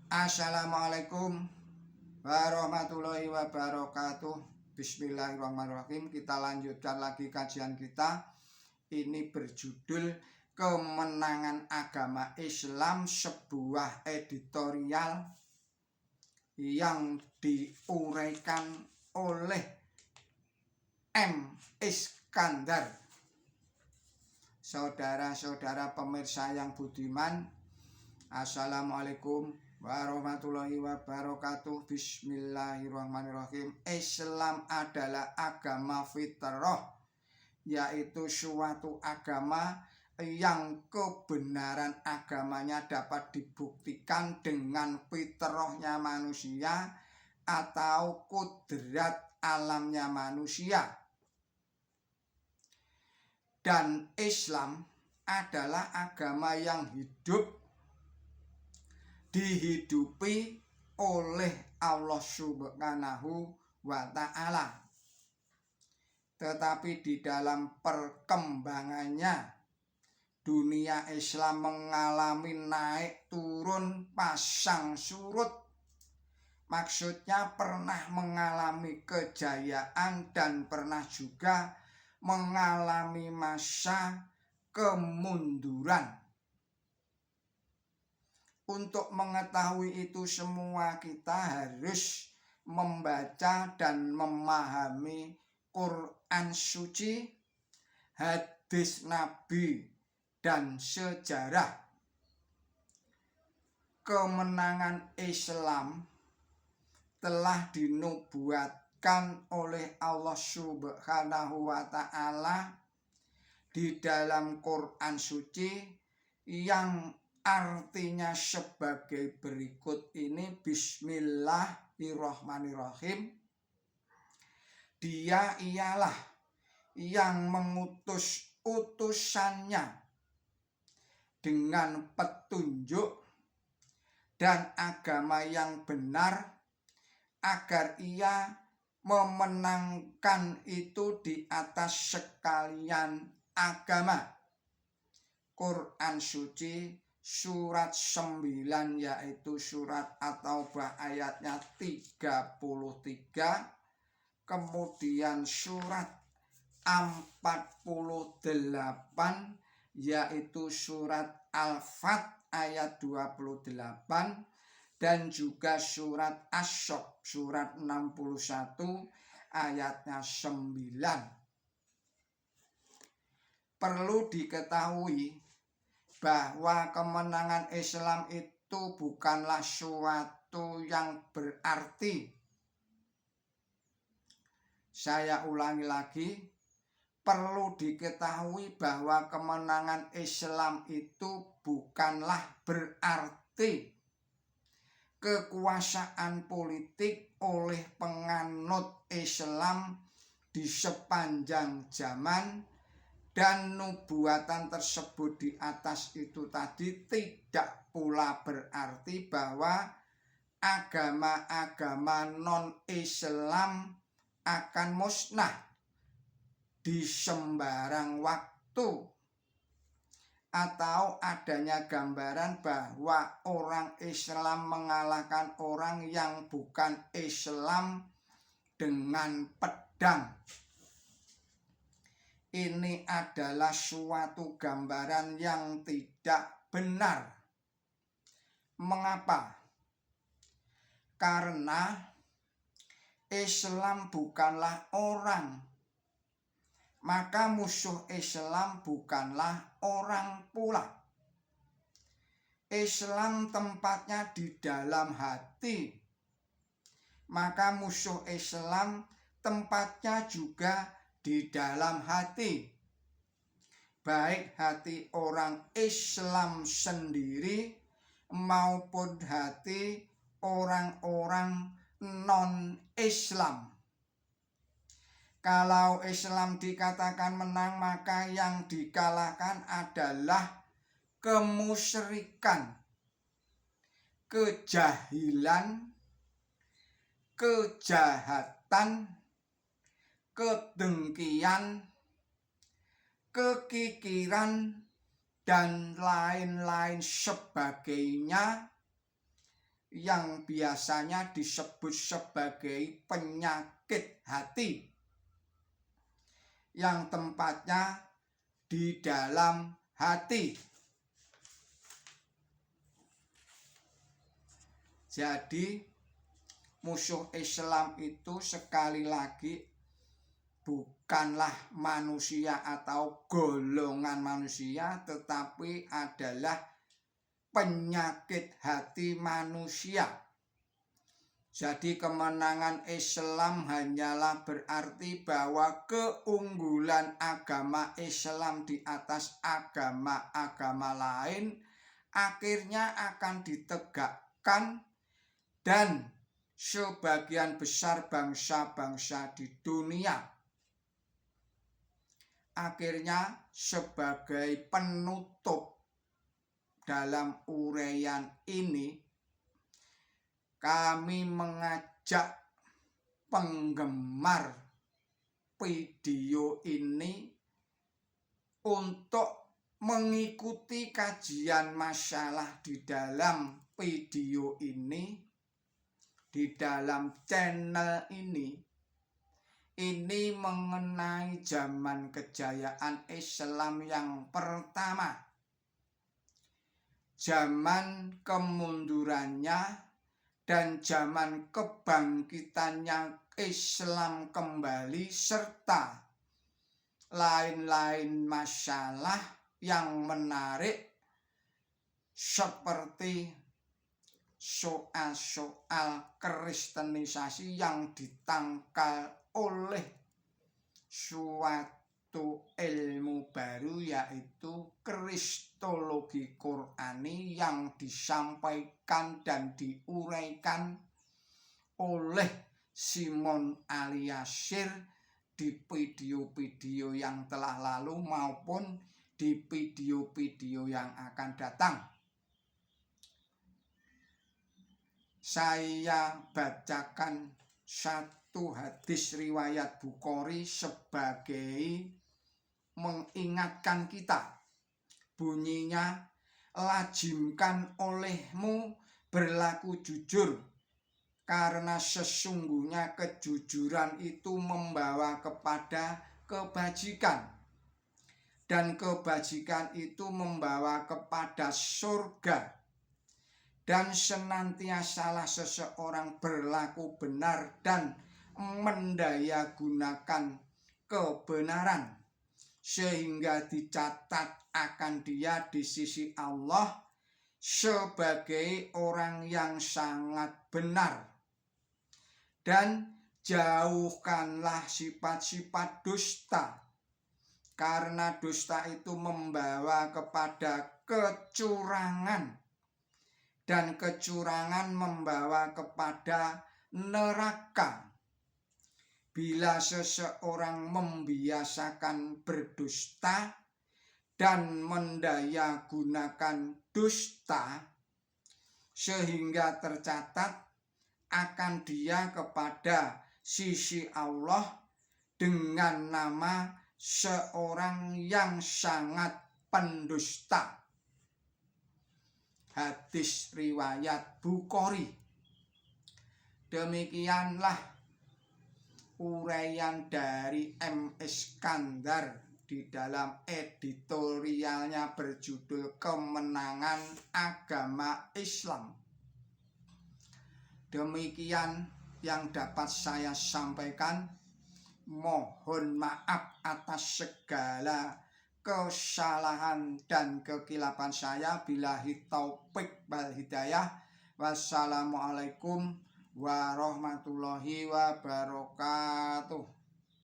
Assalamualaikum warahmatullahi wabarakatuh. Bismillahirrahmanirrahim. Kita lanjutkan lagi kajian kita. Ini berjudul Kemenangan Agama Islam, sebuah editorial yang diuraikan oleh M. Iskandar. Saudara-saudara pemirsa yang budiman, Assalamualaikum warahmatullahi wabarakatuh. Bismillahirrahmanirrahim. Islam adalah agama fitrah, yaitu suatu agama yang kebenaran agamanya dapat dibuktikan dengan fitrahnya manusia atau kudrat alamnya manusia. Dan Islam adalah agama yang hidup, dihidupi oleh Allah Subhanahu wa Ta'ala. Tetapi di dalam perkembangannya, dunia Islam mengalami naik turun pasang surut. Maksudnya pernah mengalami kejayaan dan pernah juga mengalami masa kemunduran. Untuk mengetahui itu semua, kita harus membaca dan memahami Quran suci, hadis Nabi, dan sejarah. Kemenangan Islam telah dinubuatkan oleh Allah Subhanahu wa Ta'ala di dalam Quran suci yang artinya sebagai berikut ini. Bismillahirrahmanirrahim. Dia ialah yang mengutus utusannya dengan petunjuk dan agama yang benar, agar ia memenangkan itu di atas sekalian agama. Quran suci surat 9, yaitu surat At-Taubah ayatnya 33, kemudian surat 48, yaitu surat Al-Fat ayat 28, dan juga surat Asy-Syaff surat 61 ayatnya 9. Perlu diketahui bahwa kemenangan Islam itu bukanlah suatu yang berarti. Saya ulangi lagi, perlu diketahui bahwa kemenangan Islam itu bukanlah berarti kekuasaan politik oleh penganut Islam di sepanjang zaman, dan nubuatan tersebut di atas itu tadi tidak pula berarti bahwa agama-agama non-Islam akan musnah di sembarang waktu, atau adanya gambaran bahwa orang Islam mengalahkan orang yang bukan Islam dengan pedang. Ini adalah suatu gambaran yang tidak benar. Mengapa? Karena Islam bukanlah orang, maka musuh Islam bukanlah orang pula. Islam tempatnya di dalam hati, maka musuh Islam tempatnya juga di dalam hati, baik hati orang Islam sendiri maupun hati orang-orang non-Islam. Kalau Islam dikatakan menang, maka yang dikalahkan adalah kemusyrikan, kejahilan, kejahatan, kedengkian, kekikiran, dan lain-lain sebagainya yang biasanya disebut sebagai penyakit hati, yang tempatnya di dalam hati. Jadi musuh Islam itu sekali lagi bukanlah manusia atau golongan manusia, tetapi adalah penyakit hati manusia. Jadi kemenangan Islam hanyalah berarti bahwa keunggulan agama Islam di atas agama-agama lain akhirnya akan ditegakkan, dan sebagian besar bangsa-bangsa di dunia akhirnya sebagai penutup dalam uraian ini, kami mengajak penggemar video ini untuk mengikuti kajian masalah di dalam video ini, di dalam channel ini mengenai zaman kejayaan Islam yang pertama, zaman kemundurannya dan zaman kebangkitannya Islam kembali, serta lain-lain masalah yang menarik seperti soal-soal kristenisasi yang ditangkal oleh suatu ilmu baru, yaitu kristologi Qur'ani yang disampaikan dan diuraikan oleh Simon Al-Yasir di video-video yang telah lalu maupun di video-video yang akan datang. Saya bacakan satu hadis riwayat Bukhari sebagai mengingatkan kita. Bunyinya, lazimkan olehmu berlaku jujur, karena sesungguhnya kejujuran itu membawa kepada kebajikan, dan kebajikan itu membawa kepada surga. Dan senantiasalah seseorang berlaku benar dan mendayagunakan kebenaran, sehingga dicatat akan dia di sisi Allah sebagai orang yang sangat benar. Dan jauhkanlah sifat-sifat dusta, karena dusta itu membawa kepada kecurangan, dan kecurangan membawa kepada neraka. Bila seseorang membiasakan berdusta dan mendayagunakan dusta, sehingga tercatat akan dia kepada sisi Allah dengan nama seorang yang sangat pendusta. Hadis riwayat Bukhari. Demikianlah uraian dari M. Iskandar di dalam editorialnya berjudul Kemenangan Agama Islam. Demikian yang dapat saya sampaikan. Mohon maaf atas segala kesalahan dan kekilapan saya. Billahi taufik wal hidayah. Wassalamualaikum warahmatullahi wabarakatuh.